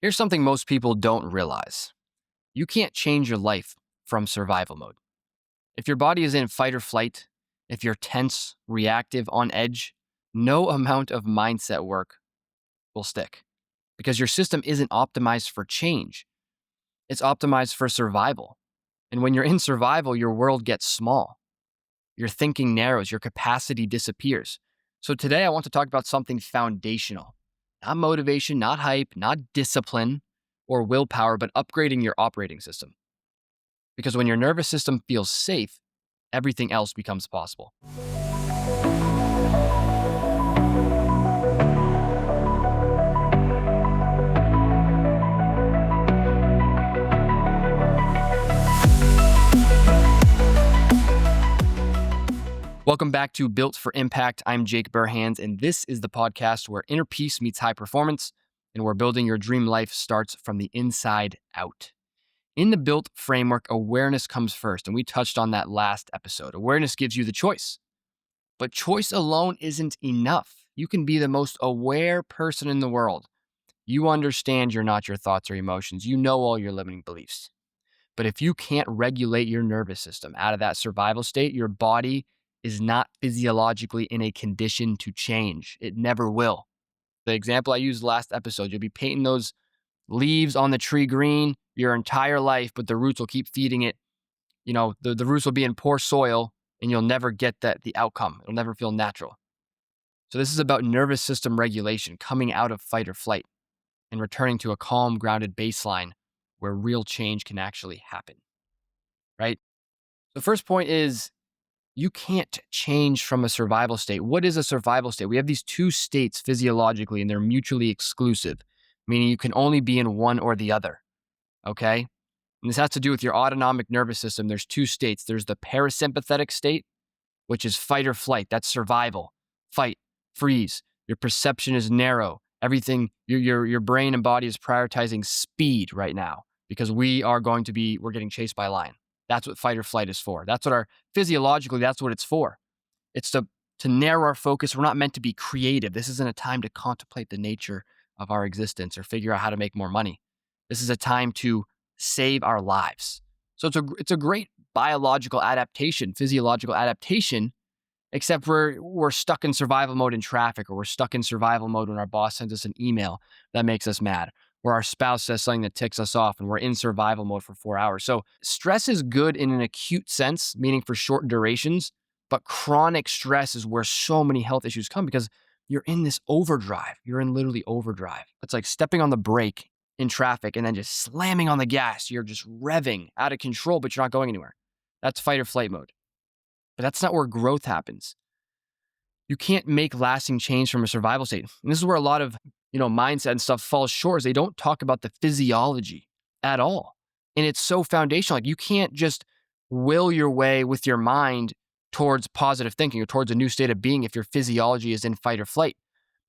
Here's something most people don't realize. You can't change your life from survival mode. If your body is in fight or flight, if you're tense, reactive, on edge, no amount of mindset work will stick because your system isn't optimized for change. It's optimized for survival. And when you're in survival, your world gets small. Your thinking narrows, your capacity disappears. So today I want to talk about something foundational. Not motivation, not hype, not discipline or willpower, but upgrading your operating system. Because when your nervous system feels safe, everything else becomes possible. Welcome back to Built for Impact. I'm Jake Burhans, and this is the podcast where inner peace meets high performance and where building your dream life starts from the inside out. In the Built framework, awareness comes first, and we touched on that last episode. Awareness gives you the choice, but choice alone isn't enough. You can be the most aware person in the world. You understand you're not your thoughts or emotions. You know all your limiting beliefs. But if you can't regulate your nervous system out of that survival state, your body is not physiologically in a condition to change. It never will. The example I used last episode, you'll be painting those leaves on the tree green your entire life, but the roots will keep feeding it. You know, the roots will be in poor soil and you'll never get the outcome. It'll never feel natural. So this is about nervous system regulation, coming out of fight or flight and returning to a calm, grounded baseline where real change can actually happen, right? The first point is you can't change from a survival state. What is a survival state? We have these two states physiologically, and they're mutually exclusive, meaning you can only be in one or the other, okay? And this has to do with your autonomic nervous system. There's two states. There's the parasympathetic state, which is fight or flight. That's survival. Fight, freeze. Your perception is narrow. Everything, your brain and body is prioritizing speed right now because we're getting chased by a lion. That's what fight or flight is for. That's what physiologically, that's what it's for. It's to narrow our focus. We're not meant to be creative. This isn't a time to contemplate the nature of our existence or figure out how to make more money. This is a time to save our lives. So it's a great biological adaptation, physiological adaptation, except we're stuck in survival mode in traffic, or we're stuck in survival mode when our boss sends us an email that makes us mad, or our spouse says something that ticks us off and we're in survival mode for 4 hours. So stress is good in an acute sense, meaning for short durations, but chronic stress is where so many health issues come because you're in this overdrive. You're in literally overdrive. It's like stepping on the brake in traffic and then just slamming on the gas. You're just revving out of control, but you're not going anywhere. That's fight or flight mode. But that's not where growth happens. You can't make lasting change from a survival state. And this is where a lot of, mindset and stuff falls short, is they don't talk about the physiology at all. And it's so foundational. Like, you can't just will your way with your mind towards positive thinking or towards a new state of being if your physiology is in fight or flight,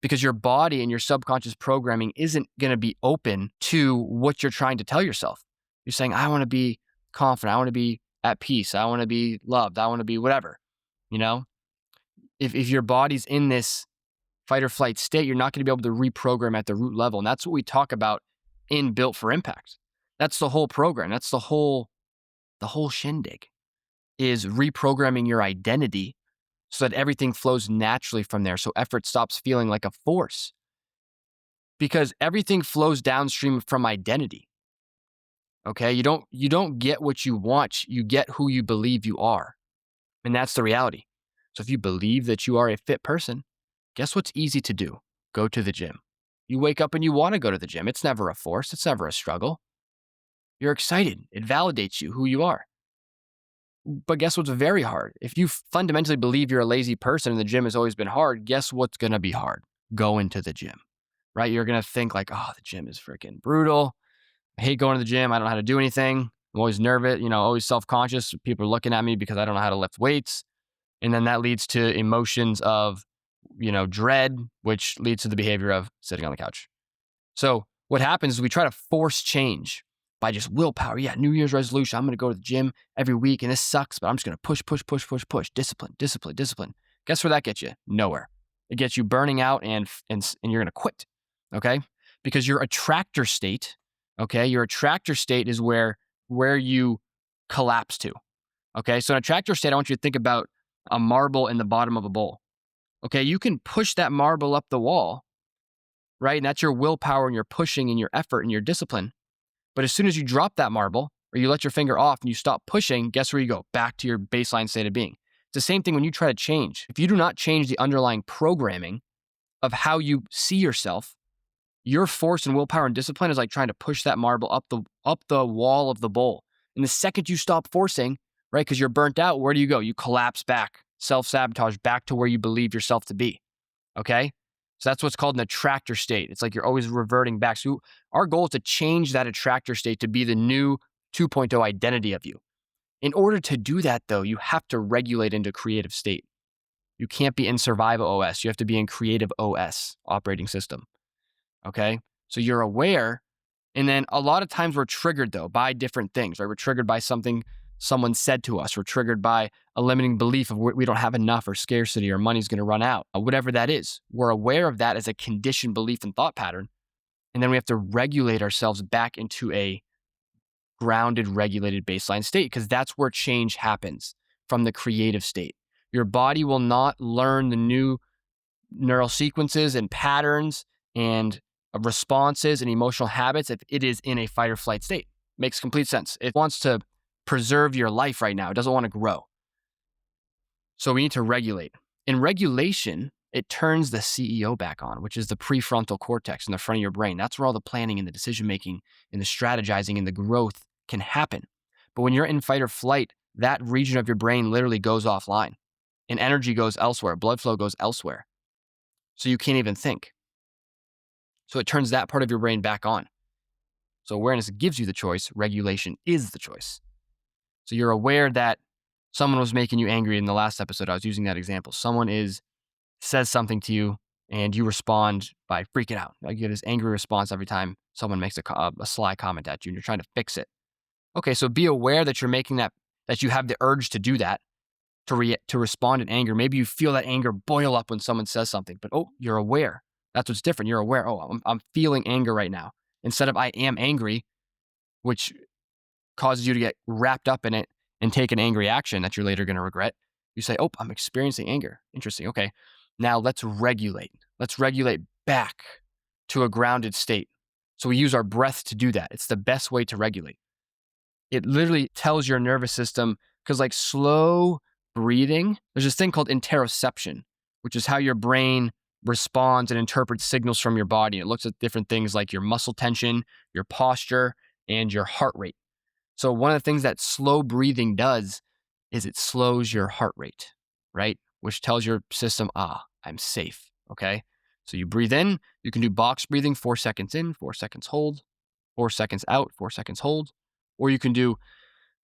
because your body and your subconscious programming isn't going to be open to what you're trying to tell yourself. You're saying, I want to be confident. I want to be at peace. I want to be loved. I want to be whatever, If your body's in this fight or flight state, you're not going to be able to reprogram at the root level. And that's what we talk about in Built for Impact. That's the whole program. That's the whole shindig, is reprogramming your identity so that everything flows naturally from there. So effort stops feeling like a force, because everything flows downstream from identity. Okay. You don't get what you want. You get who you believe you are. And that's the reality. So if you believe that you are a fit person, guess what's easy to do? Go to the gym. You wake up and you want to go to the gym. It's never a force. It's never a struggle. You're excited. It validates you, who you are. But guess what's very hard? If you fundamentally believe you're a lazy person and the gym has always been hard, guess what's going to be hard? Going to the gym, right? You're going to think like, oh, the gym is freaking brutal. I hate going to the gym. I don't know how to do anything. I'm always nervous, always self-conscious. People are looking at me because I don't know how to lift weights. And then that leads to emotions of, dread, which leads to the behavior of sitting on the couch. So what happens is we try to force change by just willpower. Yeah, New Year's resolution. I'm going to go to the gym every week, and this sucks, but I'm just going to push. Discipline. Guess where that gets you? Nowhere. It gets you burning out and you're going to quit. Okay. because your attractor state, okay, your attractor state is where you collapse to. Okay, so an attractor state, I want you to think about a marble in the bottom of a bowl. Okay, you can push that marble up the wall, right? And that's your willpower and your pushing and your effort and your discipline. But as soon as you drop that marble or you let your finger off and you stop pushing, guess where you go? Back to your baseline state of being. It's the same thing when you try to change. If you do not change the underlying programming of how you see yourself, your force and willpower and discipline is like trying to push that marble up the wall of the bowl. And the second you stop forcing, right, because you're burnt out, where do you go? You collapse back, self-sabotage back to where you believe yourself to be, okay? So that's what's called an attractor state. It's like you're always reverting back. So our goal is to change that attractor state to be the new 2.0 identity of you. In order to do that, though, you have to regulate into creative state. You can't be in survival OS. You have to be in creative OS, operating system. Okay? So you're aware, and then a lot of times we're triggered, though, by different things, right? We're triggered by something someone said to us. We're triggered by a limiting belief of we don't have enough or scarcity or money's going to run out, whatever that is. We're aware of that as a conditioned belief and thought pattern. And then we have to regulate ourselves back into a grounded, regulated baseline state, because that's where change happens from the creative state. Your body will not learn the new neural sequences and patterns and responses and emotional habits if it is in a fight or flight state. Makes complete sense. It wants to preserve your life right now. It doesn't want to grow. So we need to regulate. In regulation, it turns the CEO back on, which is the prefrontal cortex in the front of your brain. That's where all the planning and the decision-making and the strategizing and the growth can happen. But when you're in fight or flight, that region of your brain literally goes offline and energy goes elsewhere. Blood flow goes elsewhere. So you can't even think. So it turns that part of your brain back on. So awareness gives you the choice. Regulation is the choice. So you're aware that someone was making you angry in the last episode. I was using that example. Someone says something to you and you respond by freaking out. Like you get this angry response every time someone makes a sly comment at you and you're trying to fix it. Okay, so be aware that you're making that you have the urge to do that, to respond in anger. Maybe you feel that anger boil up when someone says something, but you're aware. That's what's different. You're aware, I'm feeling anger right now. Instead of I am angry, which causes you to get wrapped up in it and take an angry action that you're later going to regret. You say, I'm experiencing anger. Interesting. Okay. Now let's regulate. Let's regulate back to a grounded state. So we use our breath to do that. It's the best way to regulate. It literally tells your nervous system, because like slow breathing, there's this thing called interoception, which is how your brain responds and interprets signals from your body. It looks at different things like your muscle tension, your posture, and your heart rate. So one of the things that slow breathing does is it slows your heart rate, right? Which tells your system, I'm safe, okay? So you breathe in, you can do box breathing, 4 seconds in, 4 seconds hold, 4 seconds out, 4 seconds hold. Or you can do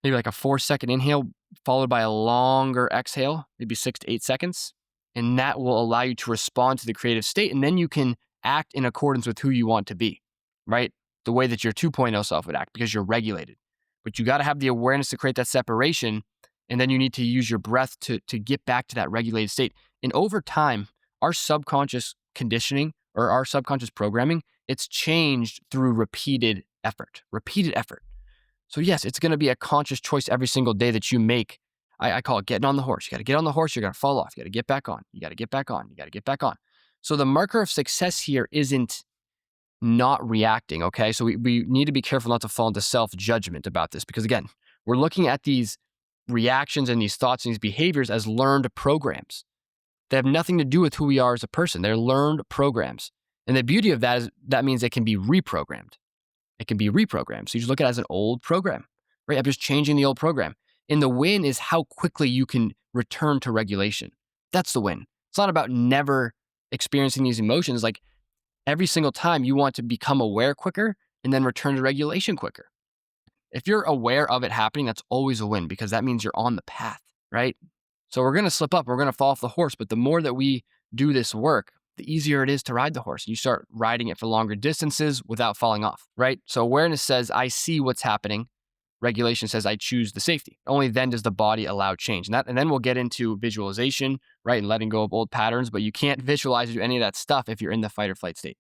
maybe like a 4-second inhale followed by a longer exhale, maybe 6 to 8 seconds. And that will allow you to respond to the creative state. And then you can act in accordance with who you want to be, right? The way that your 2.0 self would act, because you're regulated. But you got to have the awareness to create that separation. And then you need to use your breath to get back to that regulated state. And over time, our subconscious conditioning or our subconscious programming, it's changed through repeated effort. So yes, it's going to be a conscious choice every single day that you make. I call it getting on the horse. You got to get on the horse. You're going to fall off. You got to get back on. You got to get back on. You got to get back on. So the marker of success here isn't not reacting, okay? So we need to be careful not to fall into self-judgment about this, because again, we're looking at these reactions and these thoughts and these behaviors as learned programs. They have nothing to do with who we are as a person. They're learned programs. And the beauty of that is that means they can be reprogrammed. It can be reprogrammed. So you just look at it as an old program, right? I'm just changing the old program. And the win is how quickly you can return to regulation. That's the win. It's not about never experiencing these emotions. Like every single time you want to become aware quicker and then return to regulation quicker. If you're aware of it happening, that's always a win, because that means you're on the path, right? So we're going to slip up, we're going to fall off the horse, but the more that we do this work, the easier it is to ride the horse. You start riding it for longer distances without falling off, right? So awareness says, I see what's happening. Regulation says, I choose the safety. Only then does the body allow change. And then we'll get into visualization, right? And letting go of old patterns, but you can't visualize or do any of that stuff if you're in the fight or flight state.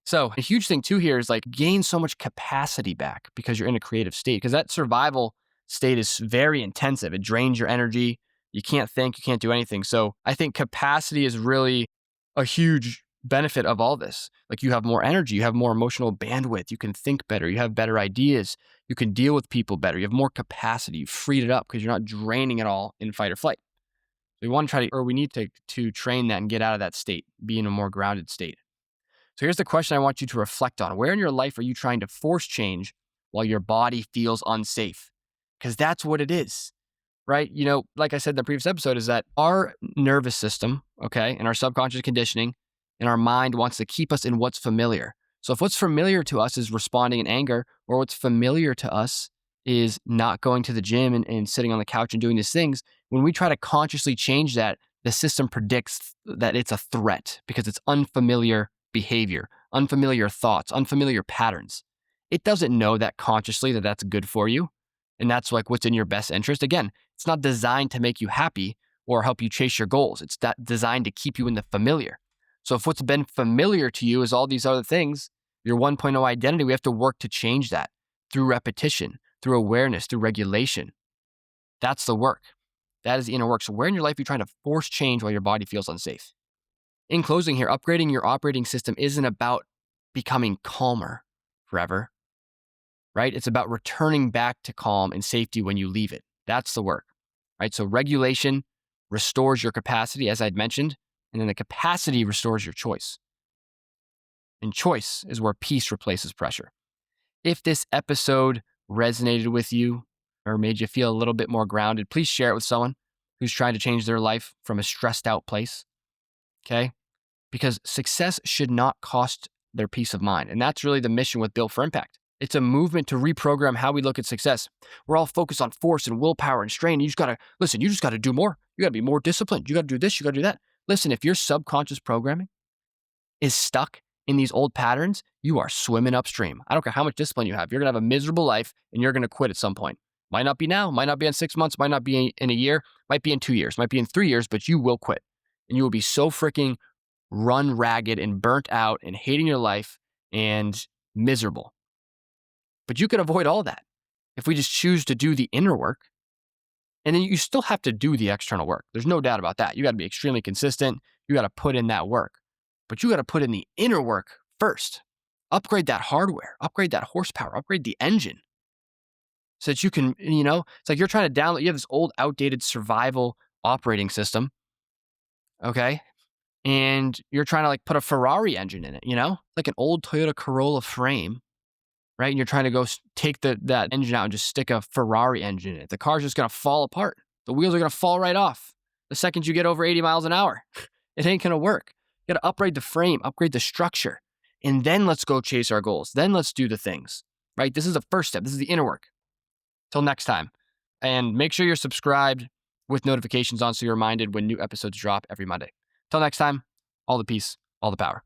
So a huge thing too here is like gain so much capacity back because you're in a creative state, because that survival state is very intensive. It drains your energy. You can't think, you can't do anything. So I think capacity is really a huge benefit of all this. Like you have more energy, you have more emotional bandwidth, you can think better, you have better ideas, you can deal with people better, you have more capacity, you've freed it up because you're not draining it all in fight or flight. So we want to try to, or we need to train that and get out of that state, be in a more grounded state. So here's the question I want you to reflect on. Where in your life are you trying to force change while your body feels unsafe? Because that's what it is, right? Like I said in the previous episode, is that our nervous system, okay, and our subconscious conditioning and our mind wants to keep us in what's familiar. So if what's familiar to us is responding in anger, or what's familiar to us is not going to the gym and sitting on the couch and doing these things, when we try to consciously change that, the system predicts that it's a threat because it's unfamiliar behavior, unfamiliar thoughts, unfamiliar patterns. It doesn't know that consciously that that's good for you. And that's like what's in your best interest. Again, it's not designed to make you happy or help you chase your goals. It's designed to keep you in the familiar. So if what's been familiar to you is all these other things, your 1.0 identity, we have to work to change that through repetition, through awareness, through regulation. That's the work. That is the inner work. So where in your life are you trying to force change while your body feels unsafe? In closing here, upgrading your operating system isn't about becoming calmer forever, right? It's about returning back to calm and safety when you leave it. That's the work, right? So regulation restores your capacity, as I'd mentioned, and then the capacity restores your choice. And choice is where peace replaces pressure. If this episode resonated with you or made you feel a little bit more grounded, please share it with someone who's trying to change their life from a stressed out place, okay? Because success should not cost their peace of mind. And that's really the mission with Built for Impact. It's a movement to reprogram how we look at success. We're all focused on force and willpower and strain. You just got to do more. You got to be more disciplined. You got to do this, you got to do that. Listen, if your subconscious programming is stuck in these old patterns, you are swimming upstream. I don't care how much discipline you have. You're going to have a miserable life and you're going to quit at some point. Might not be now, might not be in 6 months, might not be in a year, might be in 2 years, might be in 3 years, but you will quit. And you will be so freaking run ragged and burnt out and hating your life and miserable. But you can avoid all that if we just choose to do the inner work. And then you still have to do the external work. There's no doubt about that. You got to be extremely consistent. You got to put in that work. But you got to put in the inner work first. Upgrade that hardware, upgrade that horsepower, upgrade the engine so that you can, it's like you're trying to download, you have this old outdated survival operating system, okay? And you're trying to like put a Ferrari engine in it, like an old Toyota Corolla frame, right? And you're trying to go take that engine out and just stick a Ferrari engine in it. The car's just going to fall apart. The wheels are going to fall right off the second you get over 80 miles an hour. It ain't going to work. You got to upgrade the frame, upgrade the structure, and then let's go chase our goals. Then let's do the things, right? This is the first step. This is the inner work. Till next time. And make sure you're subscribed with notifications on so you're reminded when new episodes drop every Monday. Till next time, all the peace, all the power.